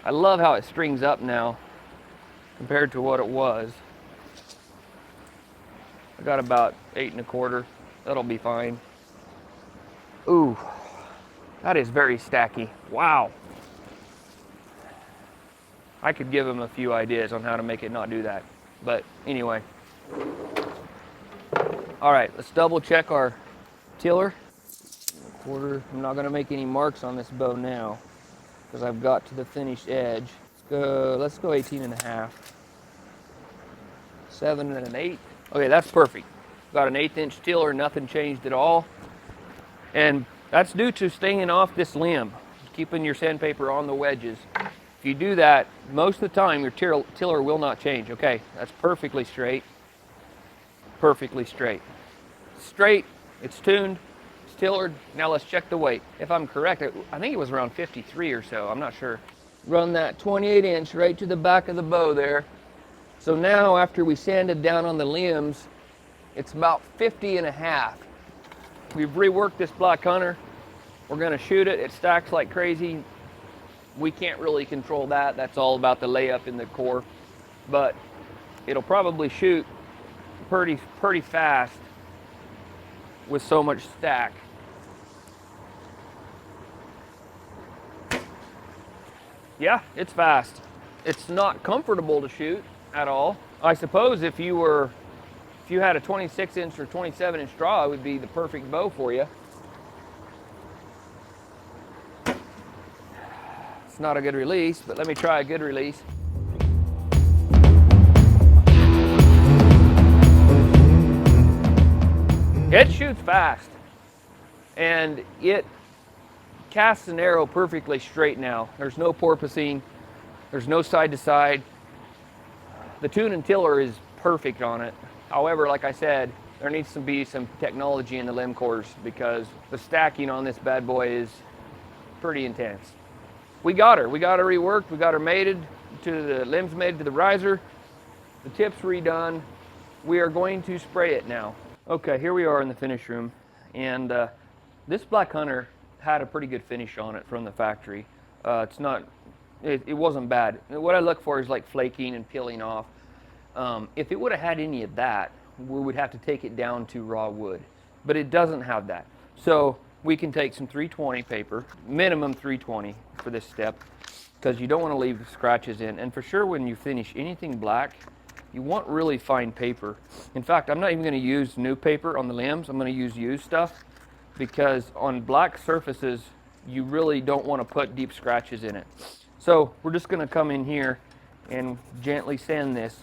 I love how it strings up now compared to what it was. I got about 8 1/4. That'll be fine. Ooh, that is very stacky. Wow. I could give him a few ideas on how to make it not do that. But anyway. All right, let's double check our tiller. 1/4. I'm not gonna make any marks on this bow now because I've got to the finished edge. Let's go 18 1/2. 7 1/8. Okay, that's perfect. Got an 1/8 inch tiller, nothing changed at all. And that's due to staying off this limb, keeping your sandpaper on the wedges. If you do that, most of the time your tiller will not change. Okay, that's perfectly straight. Perfectly straight. Straight, it's tuned, it's tillered. Now let's check the weight. If I'm correct, I think it was around 53 or so, I'm not sure. Run that 28 inch right to the back of the bow there. So now after we sanded down on the limbs, it's about 50 1/2. We've reworked this Black Hunter. We're gonna shoot it. It stacks like crazy. We can't really control that. That's all about the layup in the core. But it'll probably shoot pretty fast with so much stack. Yeah, it's fast. It's not comfortable to shoot at all. I suppose if you had a 26 inch or 27 inch draw, it would be the perfect bow for you. It's not a good release, but let me try a good release. It shoots fast, and it casts an arrow perfectly straight now. There's no porpoising, there's no side to side. The tune and tiller is perfect on it. However, like I said, there needs to be some technology in the limb cores because the stacking on this bad boy is pretty intense. We got her reworked, we got her mated to the limbs, mated to the riser, the tip's redone. We are going to spray it now. Okay, here we are in the finish room, and this Black Hunter had a pretty good finish on it from the factory. It wasn't bad. What I look for is like flaking and peeling off. If it would have had any of that, we would have to take it down to raw wood, but it doesn't have that. So we can take some 320 paper, minimum 320 for this step, because you don't want to leave scratches in. And for sure, when you finish anything black, you want really fine paper. In fact, I'm not even going to use new paper on the limbs. I'm going to use used stuff, because on black surfaces, you really don't want to put deep scratches in it. So we're just going to come in here and gently sand this.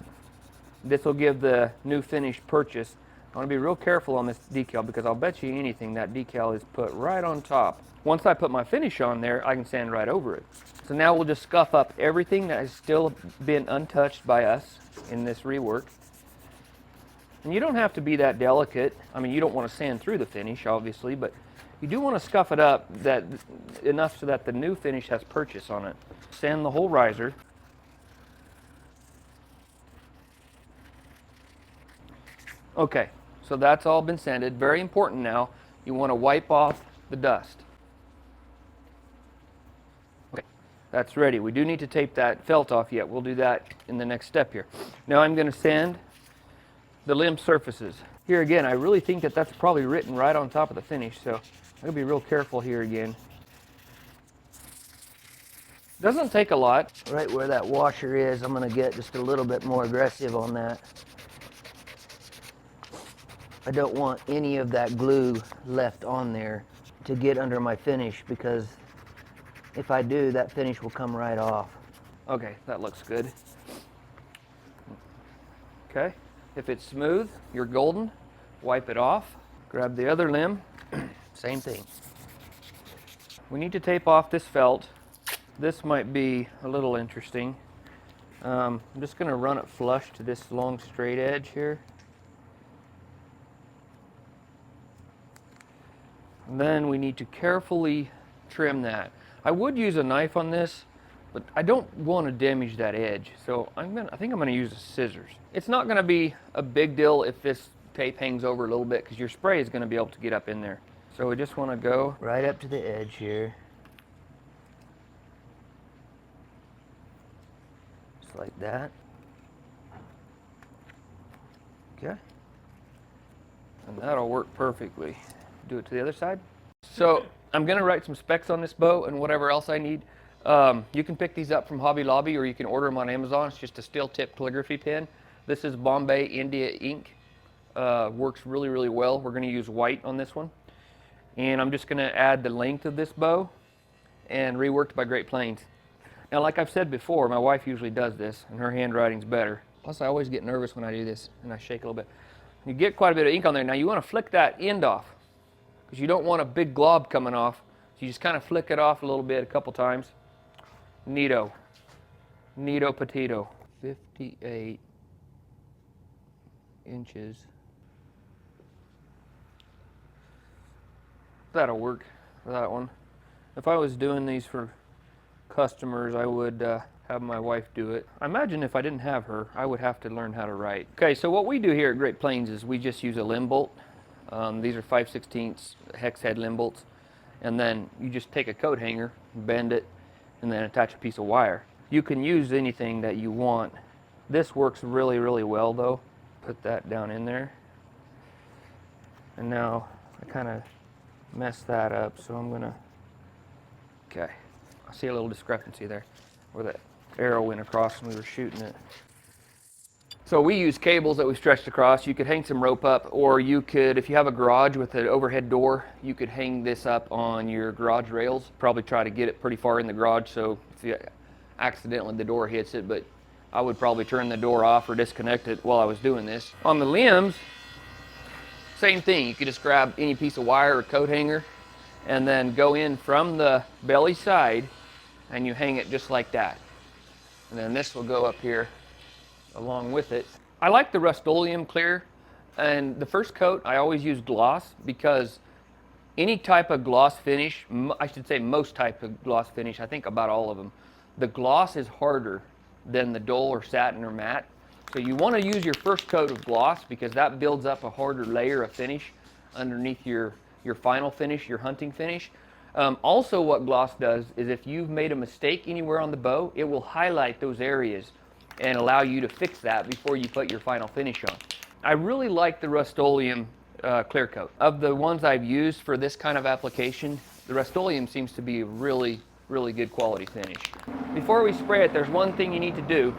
This will give the new finish purchase. I want to be real careful on this decal because I'll bet you anything that decal is put right on top. Once I put my finish on there, I can sand right over it. So now we'll just scuff up everything that has still been untouched by us in this rework. And you don't have to be that delicate. I mean, you don't want to sand through the finish, obviously, but you do want to scuff it up enough so that the new finish has purchase on it. Sand the whole riser. Okay, so that's all been sanded. Very important now, you want to wipe off the dust. Okay, that's ready. We do need to tape that felt off yet. We'll do that in the next step here. Now I'm going to sand the limb surfaces. Here again, I really think that that's probably written right on top of the finish, so I'm going to be real careful here again. Doesn't take a lot. Right where that washer is, I'm going to get just a little bit more aggressive on that. I don't want any of that glue left on there to get under my finish, because if I do, that finish will come right off. Okay, that looks good. Okay, if it's smooth, you're golden. Wipe it off. Grab the other limb. Same thing. We need to tape off this felt. This might be a little interesting. I'm just going to run it flush to this long straight edge here. And then we need to carefully trim that. I would use a knife on this, but I don't want to damage that edge. So I think I'm going to use scissors. It's not going to be a big deal if this tape hangs over a little bit, because your spray is going to be able to get up in there. So we just want to go right up to the edge here. just like that. Okay. And that'll work perfectly. Do it to the other side. So I'm going to write some specs on this bow and whatever else I need. You can pick these up from Hobby Lobby, or you can order them on Amazon. It's just a steel tip calligraphy pen. This is Bombay India ink. Works really, really well. We're going to use white on this one. And I'm just going to add the length of this bow and reworked by Great Plains. Now, like I've said before, my wife usually does this, and her handwriting's better. Plus, I always get nervous when I do this, and I shake a little bit. You get quite a bit of ink on there. Now, you want to flick that end off, because you don't want a big glob coming off. So you just kind of flick it off a little bit, a couple times. Neato. Neato potato. 58 inches. That'll work for that one. If I was doing these for customers, I would have my wife do it. I imagine if I didn't have her, I would have to learn how to write. Okay, so what we do here at Great Plains is we just use a limb bolt. These are 5/16 hex head limb bolts. And then you just take a coat hanger, bend it, and then attach a piece of wire. You can use anything that you want. This works really, really well though. Put that down in there. And now I kind of messed that up, so I'm gonna, okay. I see a little discrepancy there where that arrow went across and we were shooting it. So we use cables that we stretched across. You could hang some rope up, or you could, if you have a garage with an overhead door, you could hang this up on your garage rails. Probably try to get it pretty far in the garage so if you accidentally the door hits it, but I would probably turn the door off or disconnect it while I was doing this. On the limbs, same thing. You could just grab any piece of wire or coat hanger and then go in from the belly side and you hang it just like that. And then this will go up here along with it. I like the Rust-Oleum clear, and the first coat I always use gloss, because any type of gloss finish, I should say most type of gloss finish, I think about all of them, the gloss is harder than the dull or satin or matte. So you want to use your first coat of gloss because that builds up a harder layer of finish underneath your final finish, your hunting finish. Also what gloss does is if you've made a mistake anywhere on the bow, it will highlight those areas and allow you to fix that before you put your final finish on. I really like the Rust-Oleum clear coat. Of the ones I've used for this kind of application, the Rust-Oleum seems to be a really, really good quality finish. Before we spray it, there's one thing you need to do.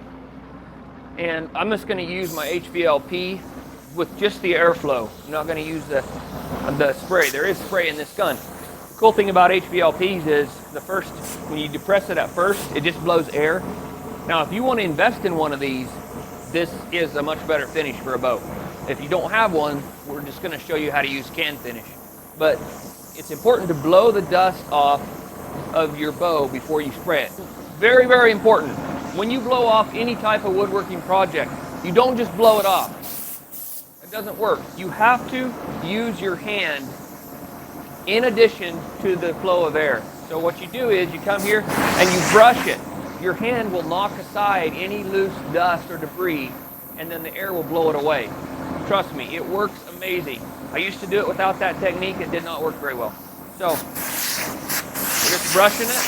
And I'm just going to use my HVLP with just the airflow. I'm not going to use the spray. There is spray in this gun. The cool thing about HVLPs is when you depress it at first, it just blows air. Now, if you want to invest in one of these, this is a much better finish for a bow. If you don't have one, we're just going to show you how to use can finish. But it's important to blow the dust off of your bow before you spray it. Very, very important. When you blow off any type of woodworking project, you don't just blow it off. It doesn't work. You have to use your hand in addition to the flow of air. So what you do is you come here and you brush it. Your hand will knock aside any loose dust or debris, and then the air will blow it away. Trust me, it works amazing. I used to do it without that technique. It did not work very well. So we're just brushing it.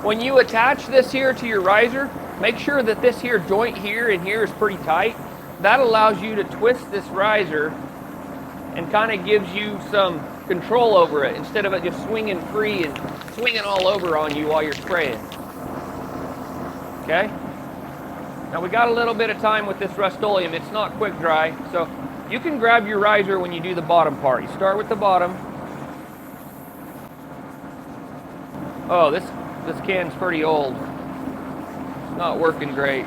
When you attach this here to your riser, make sure that this here joint here and here is pretty tight. That allows you to twist this riser and kind of gives you some control over it instead of it just swinging free and swinging all over on you while you're spraying. Okay? Now we got a little bit of time with this Rust-Oleum. It's not quick dry, so you can grab your riser when you do the bottom part. You start with the bottom. Oh, this can's pretty old. It's not working great.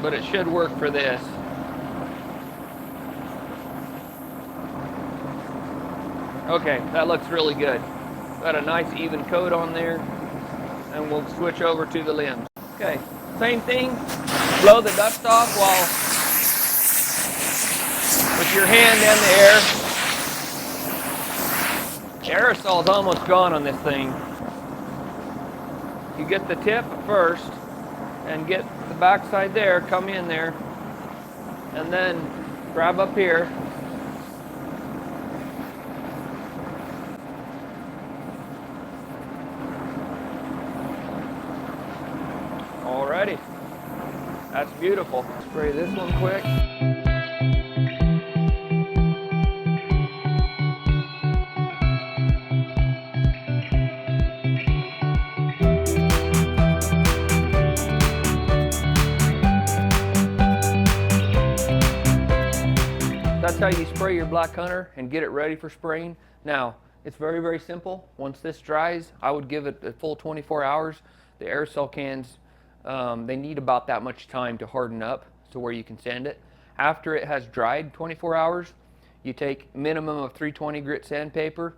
But it should work for this. Okay, that looks really good. Got a nice even coat on there. And we'll switch over to the limbs. Okay, same thing. Blow the dust off while with your hand and the air. The aerosol's almost gone on this thing. You get the tip first and get the backside there, come in there, and then grab up here. Alrighty, that's beautiful. Spray this one quick. That's how you spray your Black Hunter and get it ready for spraying. Now, it's very, very simple. Once this dries, I would give it a full 24 hours. The aerosol cans, they need about that much time to harden up to where you can sand it. After it has dried 24 hours, you take minimum of 320 grit sandpaper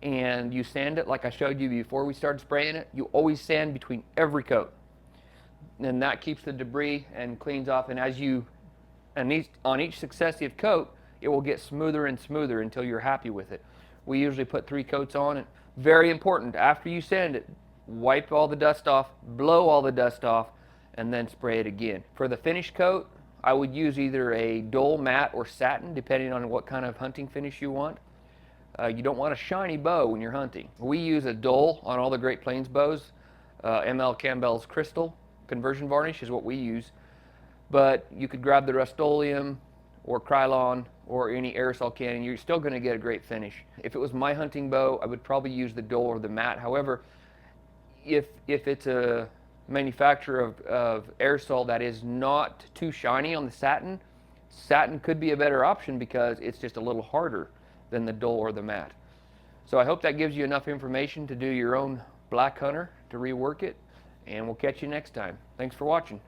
and you sand it like I showed you before we started spraying it. You always sand between every coat. And that keeps the debris and cleans off. And as you, and on each successive coat, it will get smoother and smoother until you're happy with it. We usually put 3 coats on it. Very important, after you sand it, wipe all the dust off, blow all the dust off, and then spray it again. For the finish coat, I would use either a dull matte or satin, depending on what kind of hunting finish you want. You don't want a shiny bow when you're hunting. We use a dull on all the Great Plains bows. ML Campbell's Crystal conversion varnish is what we use. But you could grab the Rust-Oleum or Krylon or any aerosol can, and you're still going to get a great finish. If it was my hunting bow, I would probably use the dull or the matte. However, if it's a manufacturer of aerosol that is not too shiny on the satin, satin could be a better option because it's just a little harder than the dull or the matte. So I hope that gives you enough information to do your own Black Hunter, to rework it, and we'll catch you next time. Thanks for watching.